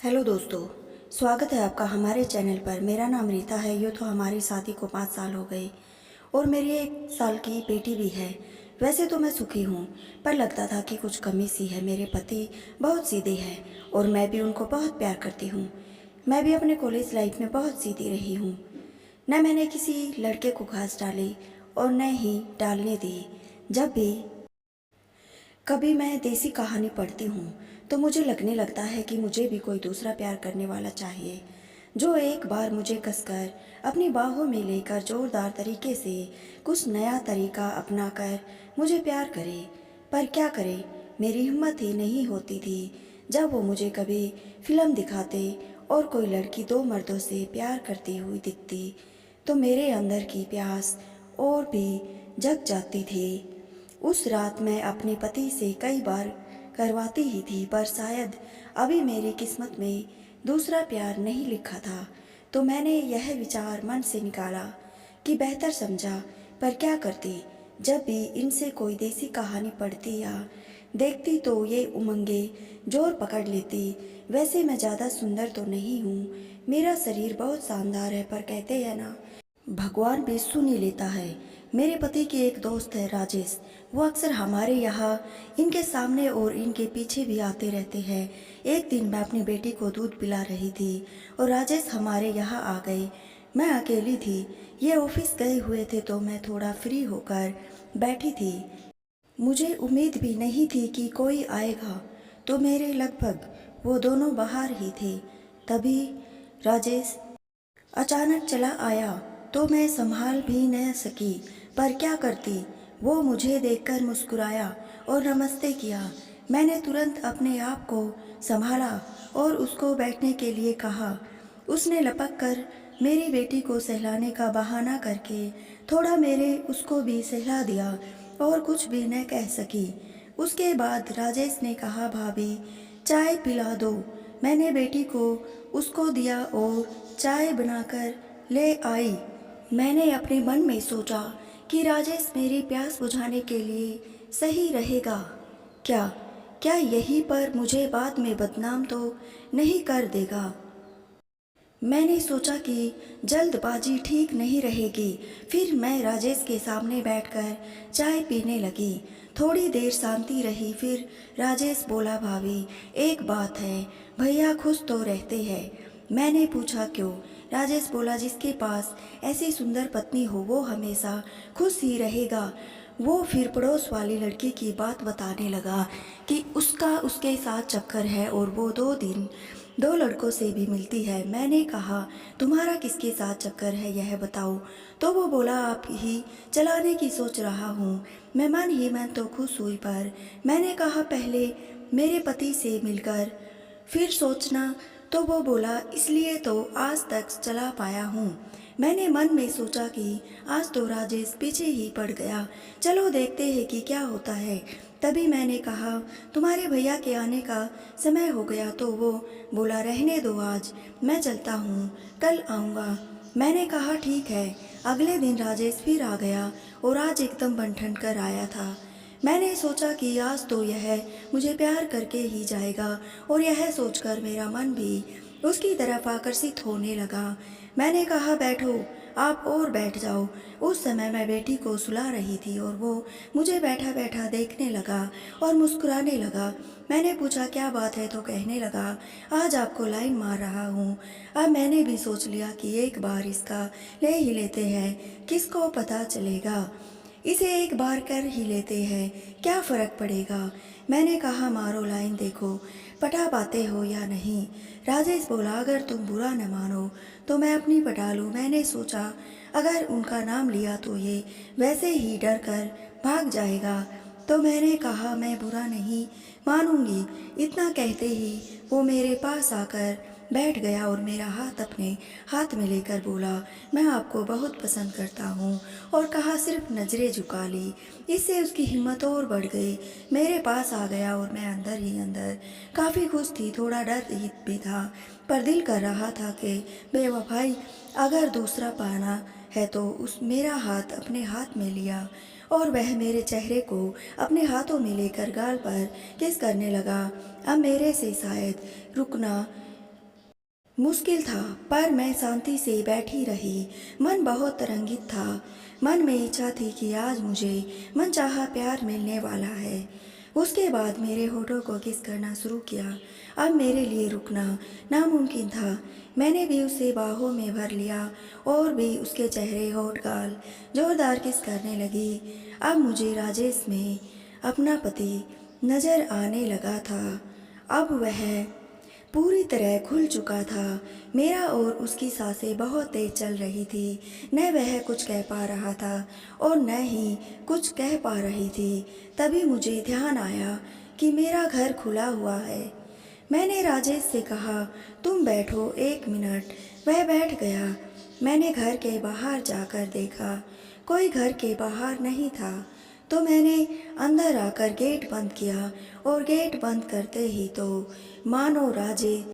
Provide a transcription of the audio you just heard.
Hello दोस्तों। स्वागत है आपका हमारे चैनल पर। मेरा नाम रीता है। यूँ तो हमारी शादी को 5 साल हो गए और मेरी 1 साल की बेटी भी है। वैसे तो मैं सुखी हूँ, पर लगता था कि कुछ कमी सी है। मेरे पति बहुत सीधे हैं और मैं भी उनको बहुत प्यार करती हूँ। मैं भी अपने कॉलेज लाइफ में बहुत सीधी रही हूँ। न मैंने किसी लड़के को घास डाली और न ही डालने दी। जब भी कभी मैं देसी कहानी पढ़ती हूँ तो मुझे लगने लगता है कि मुझे भी कोई दूसरा प्यार करने वाला चाहिए, जो एक बार मुझे कसकर अपनी बाहों में लेकर जोरदार तरीके से कुछ नया तरीका अपनाकर मुझे प्यार करे। पर क्या करे, मेरी हिम्मत ही नहीं होती थी। जब वो मुझे कभी फिल्म दिखाते और कोई लड़की 2 मर्दों से प्यार करती हुई दिखती तो मेरे अंदर की प्यास और भी जग जाती थी। उस रात मैं अपने पति से कई बार करवाती ही थी, पर शायद अभी मेरी किस्मत में दूसरा प्यार नहीं लिखा था। तो मैंने यह विचार मन से निकाला कि बेहतर समझा, पर क्या करती। जब भी इनसे कोई देसी कहानी पढ़ती या देखती तो ये उमंगे जोर पकड़ लेती। वैसे मैं ज़्यादा सुंदर तो नहीं हूँ, मेरा शरीर बहुत शानदार है, पर कहते हैं ना, भगवान भी सुन ही लेता है। मेरे पति के एक दोस्त है राजेश, वो अक्सर हमारे यहाँ इनके सामने और इनके पीछे भी आते रहते हैं। एक दिन मैं अपनी बेटी को दूध पिला रही थी और राजेश हमारे यहाँ आ गए। मैं अकेली थी, ये ऑफिस गए हुए थे, तो मैं थोड़ा फ्री होकर बैठी थी। मुझे उम्मीद भी नहीं थी कि कोई आएगा, तो मेरे लगभग वो दोनों बाहर ही थे। तभी राजेश अचानक चला आया तो मैं संभाल भी न सकी, पर क्या करती। वो मुझे देखकर मुस्कुराया और नमस्ते किया। मैंने तुरंत अपने आप को संभाला और उसको बैठने के लिए कहा। उसने लपक कर मेरी बेटी को सहलाने का बहाना करके थोड़ा मेरे उसको भी सहला दिया और कुछ भी न कह सकी। उसके बाद राजेश ने कहा, भाभी चाय पिला दो। मैंने बेटी को उसको दिया और चाय बनाकर ले आई। मैंने अपने मन में सोचा कि राजेश मेरी प्यास बुझाने के लिए सही रहेगा। क्या क्या यहीं पर मुझे बाद में बदनाम तो नहीं कर देगा। मैंने सोचा कि जल्दबाजी ठीक नहीं रहेगी। फिर मैं राजेश के सामने बैठकर चाय पीने लगी। थोड़ी देर शांति रही, फिर राजेश बोला, भाभी एक बात है, भैया खुश तो रहते हैं। मैंने पूछा क्यों। राजेश बोला, जिसके पास ऐसी सुंदर पत्नी हो वो हमेशा खुश ही रहेगा। वो फिर पड़ोस वाली लड़की की बात बताने लगा कि उसका उसके साथ चक्कर है और वो 2 दिन 2 लड़कों से भी मिलती है। मैंने कहा, तुम्हारा किसके साथ चक्कर है यह बताओ। तो वो बोला, आप ही चलाने की सोच रहा हूँ। मैं मन ही मन तो खुश हुई, पर मैंने कहा पहले मेरे पति से मिलकर फिर सोचना। तो वो बोला, इसलिए तो आज तक चला पाया हूँ। मैंने मन में सोचा कि आज तो राजेश पीछे ही पड़ गया, चलो देखते हैं कि क्या होता है। तभी मैंने कहा, तुम्हारे भैया के आने का समय हो गया। तो वो बोला, रहने दो, आज मैं चलता हूँ, कल आऊँगा। मैंने कहा ठीक है। अगले दिन राजेश फिर आ गया और आज एकदम बन ठन कर आया था। मैंने सोचा कि आज तो यह मुझे प्यार करके ही जाएगा, और यह सोचकर मेरा मन भी उसकी तरफ आकर्षित होने लगा। मैंने कहा, बैठो, आप और बैठ जाओ। उस समय मैं बेटी को सुला रही थी और वो मुझे बैठा बैठा देखने लगा और मुस्कुराने लगा। मैंने पूछा, क्या बात है। तो कहने लगा, आज आपको लाइन मार रहा हूँ। अब मैंने भी सोच लिया कि एक बार इसका ले ही लेते हैं, किसको पता चलेगा। इसे एक बार कर ही लेते हैं, क्या फ़र्क पड़ेगा। मैंने कहा, मारो लाइन, देखो पटा पाते हो या नहीं। राजेश बोला, अगर तुम बुरा न मानो तो मैं अपनी पटा लूँ। मैंने सोचा अगर उनका नाम लिया तो ये वैसे ही डर कर भाग जाएगा। तो मैंने कहा, मैं बुरा नहीं मानूंगी। इतना कहते ही वो मेरे पास आकर बैठ गया और मेरा हाथ अपने हाथ में लेकर बोला, मैं आपको बहुत पसंद करता हूँ। और कहा, सिर्फ नज़रें झुका ली। इससे उसकी हिम्मत और बढ़ गई, मेरे पास आ गया और मैं अंदर ही अंदर काफ़ी खुश थी। थोड़ा डर भी था, पर दिल कर रहा था कि बेवफाई अगर दूसरा पाना है तो उस मेरा हाथ अपने हाथ में लिया और वह मेरे चेहरे को अपने हाथों में लेकर गाल पर किस करने लगा। अब मेरे से शायद रुकना मुश्किल था, पर मैं शांति से बैठी रही। मन बहुत तरंगित था। मन में इच्छा थी कि आज मुझे मनचाहा प्यार मिलने वाला है। उसके बाद मेरे होठों को किस करना शुरू किया। अब मेरे लिए रुकना नामुमकिन था। मैंने भी उसे बाहों में भर लिया और भी उसके चेहरे, होठ, गाल जोरदार किस करने लगी। अब मुझे राजेश में अपना पति नजर आने लगा था। अब वह पूरी तरह खुल चुका था। मेरा और उसकी सांसें बहुत तेज चल रही थी। न वह कुछ कह पा रहा था और न ही कुछ कह पा रही थी। तभी मुझे ध्यान आया कि मेरा घर खुला हुआ है। मैंने राजेश से कहा, तुम बैठो 1 मिनट। वह बैठ गया। मैंने घर के बाहर जाकर देखा, कोई घर के बाहर नहीं था। तो मैंने अंदर आकर गेट बंद किया और गेट बंद करते ही तो मानो राजे